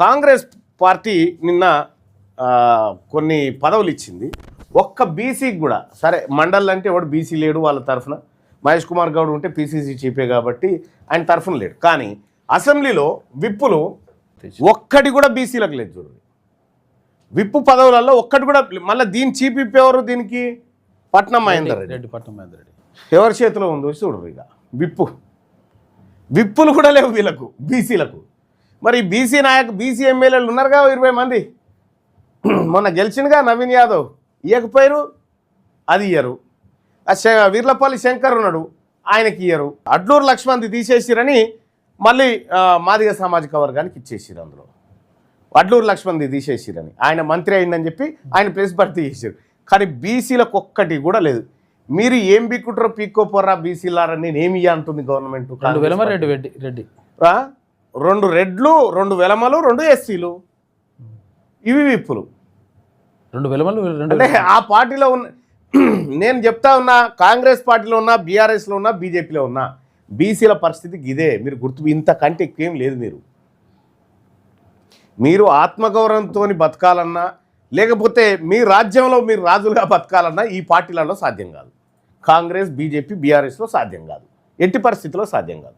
Congress party నిన్న కొన్ని పదవులు ఇచ్చింది. ఒక్క బీసీకి కూడా సరే, మండల్ అంటే ఎవడు బీసీ లేడు వాళ్ళ తరఫున. మహేష్ కుమార్ గౌడ్ ఉంటే పీసీసీ చీఫే కాబట్టి ఆయన తరఫున లేడు. కానీ అసెంబ్లీలో విప్పులు ఒక్కటి కూడా బీసీలకు లేదు. చూడండి, విప్పు పదవులలో ఒక్కటి కూడా. మళ్ళీ దీని చీఫ్ విప్ ఎవరు? దీనికి పట్నం మహేందర్ రెడ్డి. ఎవరి చేతిలో ఉందో చూడరు. ఇక విప్పులు కూడా లేవు వీళ్ళకు, బీసీలకు. మరి బీసీ ఎమ్మెల్యేలు ఉన్నారుగా 20 మంది. మొన్న గెలిచిందిగా నవీన్ యాదవ్, ఇయ్యకపోయారు, అది ఇయ్యరు. వీర్లపల్లి శంకర్ ఉన్నాడు, ఆయనకి ఇయ్యరు. అడ్లూరు లక్ష్మణ్ది తీసేసిరని మళ్ళీ మాదిగ సామాజిక వర్గానికి ఇచ్చేసిరు. అందులో అడ్లూరు లక్ష్మణ్ది తీసేసిరని ఆయన మంత్రి అయిందని చెప్పి ఆయన ప్రెస్ భర్తీ చేశారు. కానీ బీసీలకు ఒక్కటి కూడా లేదు. మీరు ఏం బిక్కుంటారో పీక్కోపోర్రా బీసీలారని నేనేమి అంటుంది గవర్నమెంట్. 2 రెడ్లు, 2 వెలమలు, 2 ఎస్సీలు, ఇవి విప్పులు. 2 వెలమలు అంటే ఆ పార్టీలో ఉన్న, నేను చెప్తా ఉన్నా, కాంగ్రెస్ పార్టీలో ఉన్నా, బీఆర్ఎస్లో ఉన్నా, బీజేపీలో ఉన్నా, బీసీల పరిస్థితి ఇదే. మీరు గుర్తు, ఇంతకంటే ఎక్కువేం లేదు. మీరు ఆత్మగౌరవంతో బతకాలన్నా, లేకపోతే మీ రాజ్యంలో మీరు రాజులుగా బతకాలన్నా ఈ పార్టీలలో సాధ్యం కాదు. కాంగ్రెస్, బీజేపీ, బీఆర్ఎస్లో సాధ్యం కాదు, ఎట్టి పరిస్థితుల్లో సాధ్యం కాదు.